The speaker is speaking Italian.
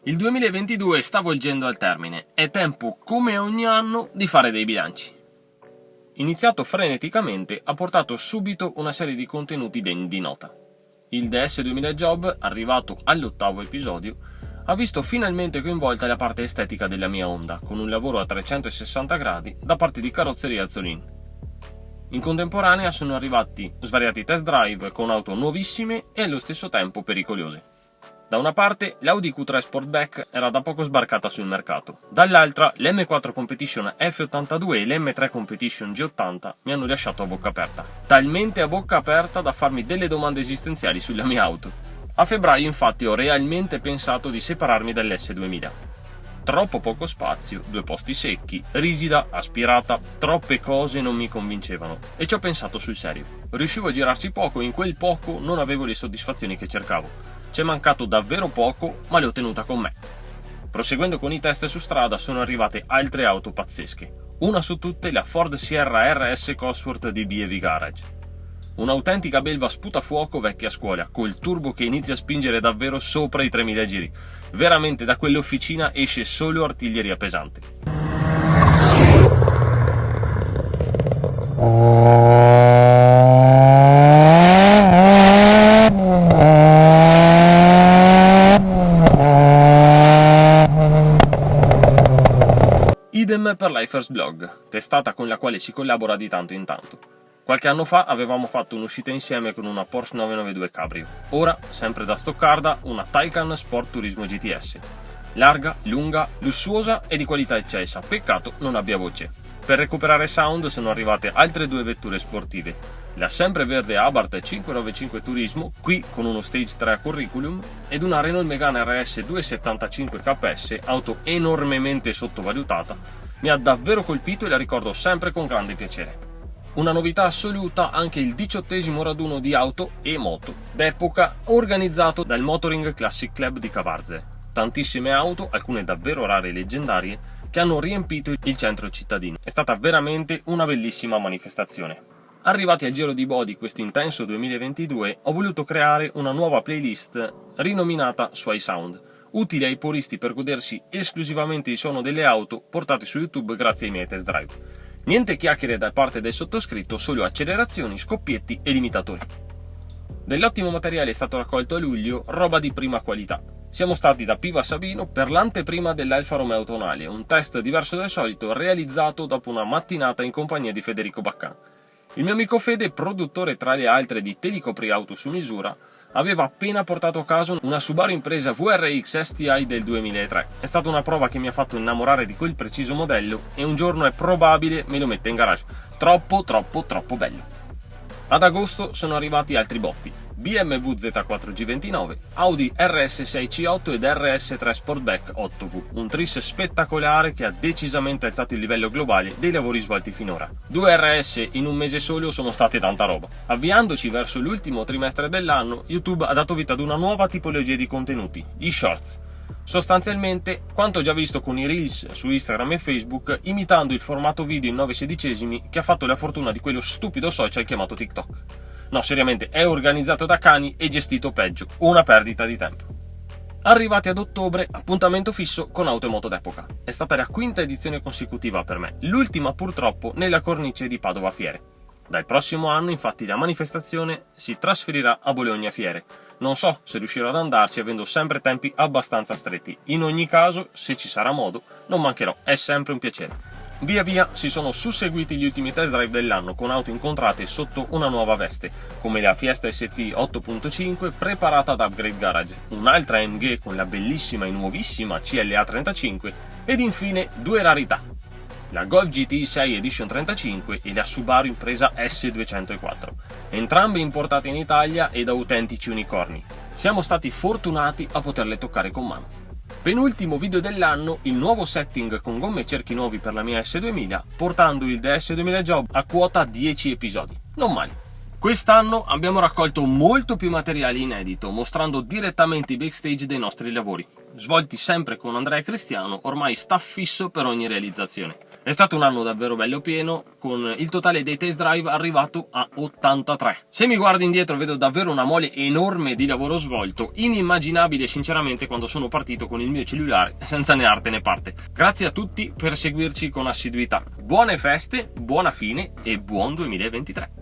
Il 2022 sta volgendo al termine, è tempo, come ogni anno, di fare dei bilanci. Iniziato freneticamente, ha portato subito una serie di contenuti degni di nota. Il DS2000 Job, arrivato all'8º episodio, ha visto finalmente coinvolta la parte estetica della mia Honda, con un lavoro a 360 gradi da parte di Carrozzeria Azzolin. In contemporanea sono arrivati svariati test drive con auto nuovissime e allo stesso tempo pericolose. Da una parte l'Audi Q3 Sportback era da poco sbarcata sul mercato, dall'altra l'M4 Competition F82 e l'M3 Competition G80 mi hanno lasciato a bocca aperta. Talmente a bocca aperta da farmi delle domande esistenziali sulla mia auto. A febbraio infatti ho realmente pensato di separarmi dall'S2000. Troppo poco spazio, 2 posti secchi, rigida, aspirata, troppe cose non mi convincevano e ci ho pensato sul serio. Riuscivo a girarci poco e in quel poco non avevo le soddisfazioni che cercavo. Ci è mancato davvero poco, ma l'ho tenuta con me. Proseguendo con i test su strada sono arrivate altre auto pazzesche. Una su tutte la Ford Sierra RS Cosworth di BEV Garage. Un'autentica belva sputafuoco vecchia scuola, col turbo che inizia a spingere davvero sopra i 3000 giri. Veramente da quell'officina esce solo artiglieria pesante. Idem per Lifers Blog, testata con la quale si collabora di tanto in tanto. Qualche anno fa avevamo fatto un'uscita insieme con una Porsche 992 Cabrio. Ora, sempre da Stoccarda, una Taycan Sport Turismo GTS. Larga, lunga, lussuosa e di qualità eccelsa, peccato non abbia voce. Per recuperare sound sono arrivate altre 2 vetture sportive. La sempreverde Abarth 595 Turismo, qui con uno Stage 3 a curriculum, ed una Renault Megane RS 275 KS, auto enormemente sottovalutata, mi ha davvero colpito e la ricordo sempre con grande piacere. Una novità assoluta anche il 18° raduno di auto e moto d'epoca organizzato dal Motoring Classic Club di Cavarze. Tantissime auto, alcune davvero rare e leggendarie, che hanno riempito il centro cittadino. È stata veramente una bellissima manifestazione. Arrivati al giro di body questo intenso 2022, ho voluto creare una nuova playlist rinominata Suai Sound, utile ai puristi per godersi esclusivamente il suono delle auto portate su YouTube grazie ai miei test drive. Niente chiacchiere da parte del sottoscritto, solo accelerazioni, scoppietti e limitatori. Dell'ottimo materiale è stato raccolto a luglio, roba di prima qualità. Siamo stati da Piva Sabino per l'anteprima dell'Alfa Romeo Tonale, un test diverso dal solito realizzato dopo una mattinata in compagnia di Federico Baccan. Il mio amico Fede, produttore tra le altre di Te li copri auto su misura, aveva appena portato a casa una Subaru Impreza VRX STI del 2003. È stata una prova che mi ha fatto innamorare di quel preciso modello e un giorno è probabile me lo metta in garage. Troppo bello. Ad agosto sono arrivati altri botti: BMW Z4 G29, Audi RS6 C8 ed RS3 Sportback 8V, un tris spettacolare che ha decisamente alzato il livello globale dei lavori svolti finora. 2 RS in un mese solo sono state tanta roba. Avviandoci verso l'ultimo trimestre dell'anno, YouTube ha dato vita ad una nuova tipologia di contenuti, i shorts. Sostanzialmente, quanto già visto con i Reels su Instagram e Facebook, imitando il formato video in 9/16 che ha fatto la fortuna di quello stupido social chiamato TikTok. No, seriamente, è organizzato da cani e gestito peggio, una perdita di tempo. Arrivati ad ottobre, appuntamento fisso con auto e moto d'epoca. È stata la 5ª edizione consecutiva per me, l'ultima purtroppo nella cornice di Padova Fiere. Dal prossimo anno, infatti, la manifestazione si trasferirà a Bologna Fiere. Non so se riuscirò ad andarci avendo sempre tempi abbastanza stretti. In ogni caso, se ci sarà modo, non mancherò, è sempre un piacere. Via via si sono susseguiti gli ultimi test drive dell'anno con auto incontrate sotto una nuova veste, come la Fiesta ST 8.5 preparata da Upgrade Garage, un'altra AMG con la bellissima e nuovissima CLA 35 ed infine 2 rarità: la Golf GTI 6 Edition 35 e la Subaru Impreza S204, entrambe importate in Italia ed autentici unicorni. Siamo stati fortunati a poterle toccare con mano. Penultimo video dell'anno, il nuovo setting con gomme e cerchi nuovi per la mia S2000, portando il DS2000 Job a quota 10 episodi. Non male. Quest'anno abbiamo raccolto molto più materiale inedito, mostrando direttamente i backstage dei nostri lavori, svolti sempre con Andrea e Cristiano, ormai staff fisso per ogni realizzazione. È stato un anno davvero bello pieno, con il totale dei test drive arrivato a 83. Se mi guardo indietro vedo davvero una mole enorme di lavoro svolto, inimmaginabile sinceramente quando sono partito con il mio cellulare senza né arte né parte. Grazie a tutti per seguirci con assiduità. Buone feste, buona fine e buon 2023.